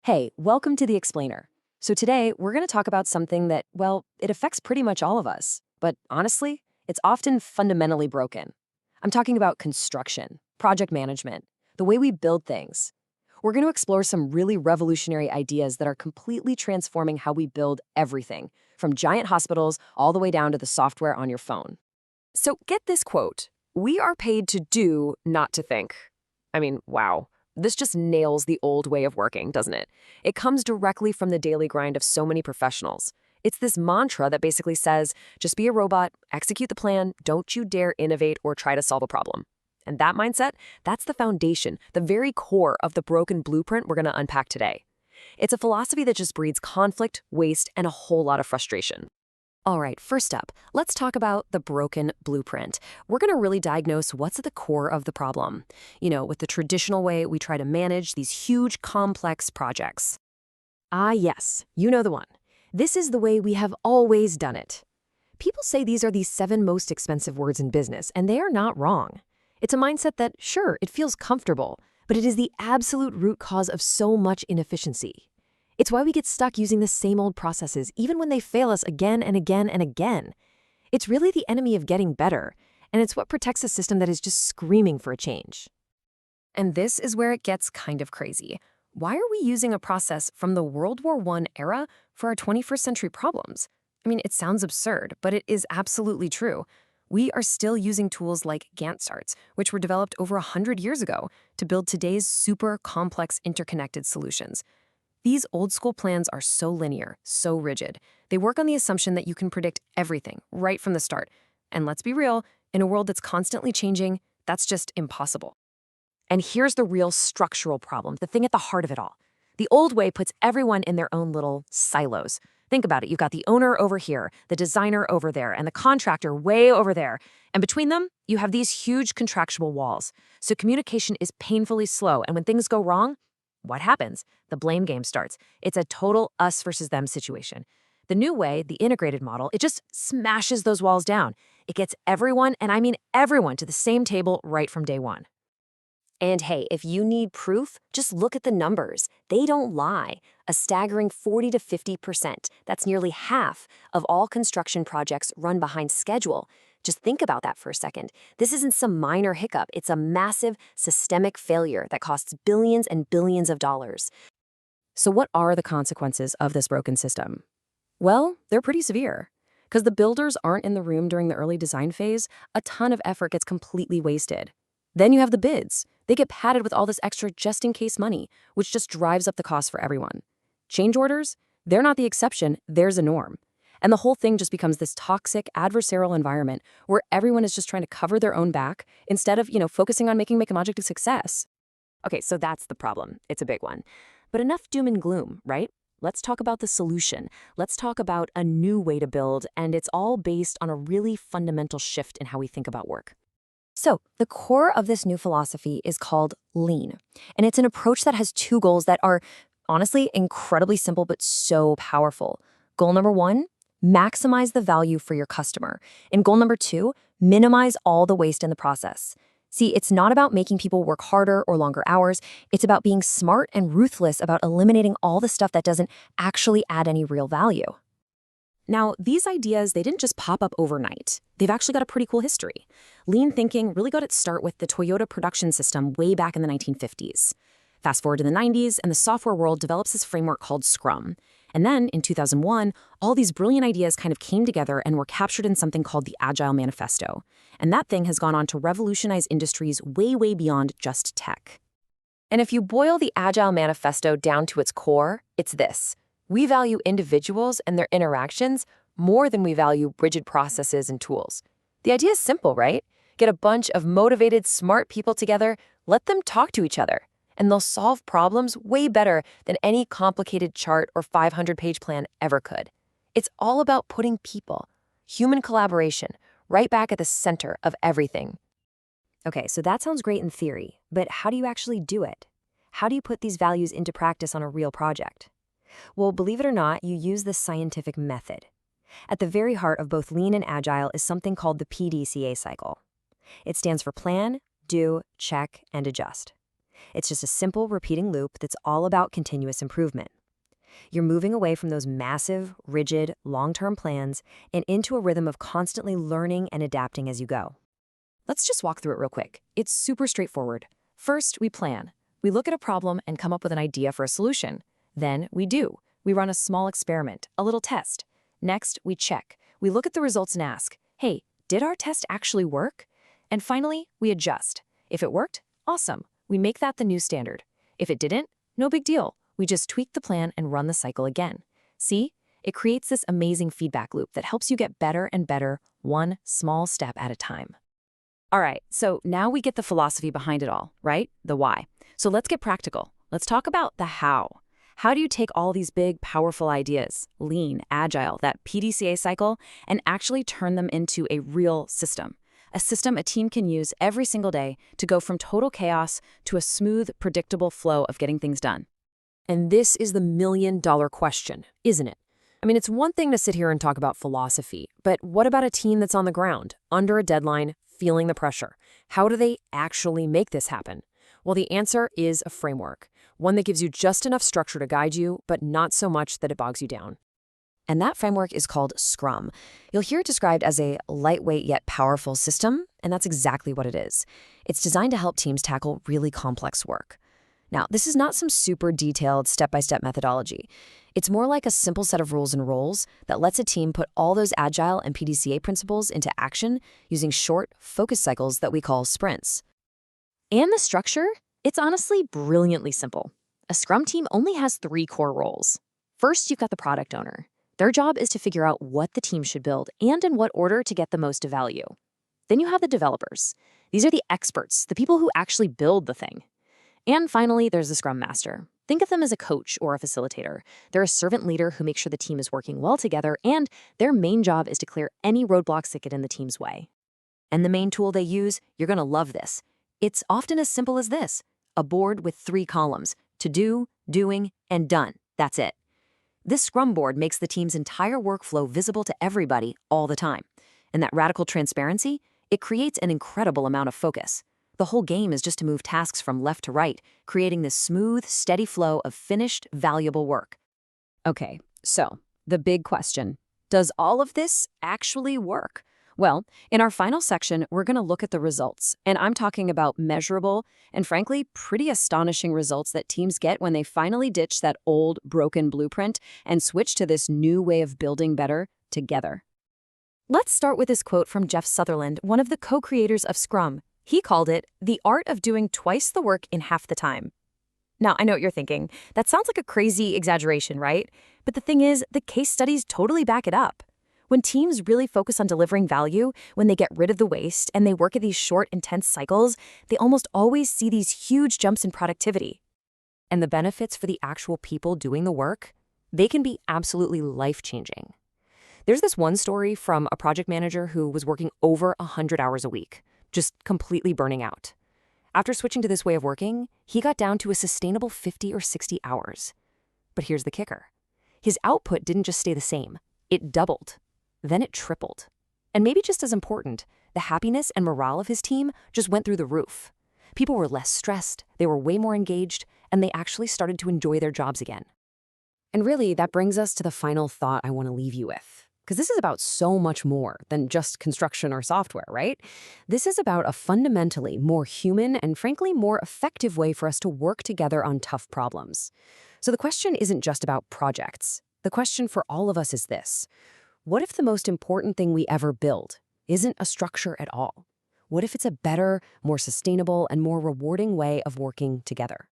Hey, welcome to The Explainer. So today, we're going to talk about something that, well, it affects pretty much all of us. But honestly, it's often fundamentally broken. I'm talking about construction, project management, the way we build things. We're going to explore some really revolutionary ideas that are completely transforming how we build everything, from giant hospitals all the way down to the software on your phone. So get this quote: "We are paid to do, not to think." I mean, wow. This just nails the old way of working, doesn't it? It comes directly from the daily grind of so many professionals. It's this mantra that basically says, just be a robot, execute the plan, don't you dare innovate or try to solve a problem. And that mindset, that's the foundation, the very core of the broken blueprint we're going to unpack today. It's a philosophy that just breeds conflict, waste, and a whole lot of frustration. All right, first up, let's talk about the broken blueprint. We're going to really diagnose what's at the core of the problem. With the traditional way we try to manage these huge, complex projects. Ah, yes, you know the one. This is the way we have always done it. People say these are the 7 most expensive words in business, and they are not wrong. It's a mindset that, sure, it feels comfortable, but it is the absolute root cause of so much inefficiency. It's why we get stuck using the same old processes, even when they fail us again and again and again. It's really the enemy of getting better, and it's what protects a system that is just screaming for a change. And this is where it gets kind of crazy. Why are we using a process from the World War I era for our 21st century problems? I mean, it sounds absurd, but it is absolutely true. We are still using tools like Gantt charts, which were developed over 100 years ago, to build today's super complex interconnected solutions. These old-school plans are so linear, so rigid. They work on the assumption that you can predict everything right from the start. And let's be real, in a world that's constantly changing, that's just impossible. And here's the real structural problem, the thing at the heart of it all. The old way puts everyone in their own little silos. Think about it. You've got the owner over here, the designer over there, and the contractor way over there. And between them, you have these huge contractual walls. So communication is painfully slow, and when things go wrong, what happens? The blame game starts. It's a total us versus them situation. The new way, the integrated model, it just smashes those walls down. It gets everyone, and I mean everyone, to the same table right from day one. And hey, if you need proof, just look at the numbers. They don't lie. A staggering 40 to 50%. That's nearly half of all construction projects run behind schedule. Just think about that for a second. This isn't some minor hiccup. It's a massive systemic failure that costs billions and billions of dollars. So what are the consequences of this broken system? Well, they're pretty severe. Because the builders aren't in the room during the early design phase, a ton of effort gets completely wasted. Then you have the bids. They get padded with all this extra just-in-case money, which just drives up the cost for everyone. Change orders? They're not the exception, there's a norm. And the whole thing just becomes this toxic, adversarial environment where everyone is just trying to cover their own back instead of, focusing on making a project a success. Okay, so that's the problem. It's a big one. But enough doom and gloom, right? Let's talk about the solution. Let's talk about a new way to build, and it's all based on a really fundamental shift in how we think about work. So, the core of this new philosophy is called Lean, and it's an approach that has 2 goals that are, honestly, incredibly simple but so powerful. Goal number 1, maximize the value for your customer. And goal number 2, minimize all the waste in the process. See, it's not about making people work harder or longer hours. It's about being smart and ruthless about eliminating all the stuff that doesn't actually add any real value. Now, these ideas, they didn't just pop up overnight. They've actually got a pretty cool history. Lean thinking really got its start with the Toyota production system way back in the 1950s. Fast forward to the 90s, and the software world develops this framework called Scrum. And then, in 2001, all these brilliant ideas kind of came together and were captured in something called the Agile Manifesto. And that thing has gone on to revolutionize industries way, way beyond just tech. And if you boil the Agile Manifesto down to its core, it's this. We value individuals and their interactions more than we value rigid processes and tools. The idea is simple, right? Get a bunch of motivated, smart people together, let them talk to each other, and they'll solve problems way better than any complicated chart or 500-page plan ever could. It's all about putting people, human collaboration, right back at the center of everything. Okay, so that sounds great in theory, but how do you actually do it? How do you put these values into practice on a real project? Well, believe it or not, you use the scientific method. At the very heart of both Lean and Agile is something called the PDCA cycle. It stands for plan, do, check, and adjust. It's just a simple repeating loop that's all about continuous improvement. You're moving away from those massive, rigid, long-term plans and into a rhythm of constantly learning and adapting as you go. Let's just walk through it real quick. It's super straightforward. First, we plan. We look at a problem and come up with an idea for a solution. Then we do. We run a small experiment, a little test. Next, we check. We look at the results and ask, hey, did our test actually work? And finally, we adjust. If it worked, awesome. We make that the new standard. If it didn't, no big deal. We just tweak the plan and run the cycle again. See? It creates this amazing feedback loop that helps you get better and better, one small step at a time. All right, so now we get the philosophy behind it all, right? The why. So let's get practical. Let's talk about the how. How do you take all these big, powerful ideas, Lean, Agile, that PDCA cycle, and actually turn them into a real system? A system a team can use every single day to go from total chaos to a smooth, predictable flow of getting things done. And this is the million-dollar question, isn't it? I mean, it's one thing to sit here and talk about philosophy, but what about a team that's on the ground, under a deadline, feeling the pressure? How do they actually make this happen? Well, the answer is a framework, one that gives you just enough structure to guide you, but not so much that it bogs you down. And that framework is called Scrum. You'll hear it described as a lightweight yet powerful system, and that's exactly what it is. It's designed to help teams tackle really complex work. Now, this is not some super detailed step-by-step methodology. It's more like a simple set of rules and roles that lets a team put all those Agile and PDCA principles into action using short, focused cycles that we call sprints. And the structure? It's honestly brilliantly simple. A Scrum team only has 3 core roles. First, you've got the product owner. Their job is to figure out what the team should build and in what order to get the most value. Then you have the developers. These are the experts, the people who actually build the thing. And finally, there's the Scrum Master. Think of them as a coach or a facilitator. They're a servant leader who makes sure the team is working well together, and their main job is to clear any roadblocks that get in the team's way. And the main tool they use, you're going to love this. It's often as simple as this: a board with 3 columns: to do, doing, and done. That's it. This Scrum board makes the team's entire workflow visible to everybody all the time. And that radical transparency, it creates an incredible amount of focus. The whole game is just to move tasks from left to right, creating this smooth, steady flow of finished, valuable work. Okay, so the big question: does all of this actually work? Well, in our final section, we're going to look at the results, and I'm talking about measurable and, frankly, pretty astonishing results that teams get when they finally ditch that old, broken blueprint and switch to this new way of building better together. Let's start with this quote from Jeff Sutherland, one of the co-creators of Scrum. He called it the art of doing twice the work in half the time. Now, I know what you're thinking. That sounds like a crazy exaggeration, right? But the thing is, the case studies totally back it up. When teams really focus on delivering value, when they get rid of the waste and they work at these short, intense cycles, they almost always see these huge jumps in productivity. And the benefits for the actual people doing the work, they can be absolutely life-changing. There's this one story from a project manager who was working over 100 hours a week, just completely burning out. After switching to this way of working, he got down to a sustainable 50 or 60 hours. But here's the kicker. His output didn't just stay the same. It doubled. Then it tripled. And maybe just as important, the happiness and morale of his team just went through the roof. People were less stressed, they were way more engaged, and they actually started to enjoy their jobs again. And really, that brings us to the final thought I want to leave you with. Because this is about so much more than just construction or software, right? This is about a fundamentally more human and frankly more effective way for us to work together on tough problems. So the question isn't just about projects. The question for all of us is this: what if the most important thing we ever build isn't a structure at all? What if it's a better, more sustainable, and more rewarding way of working together?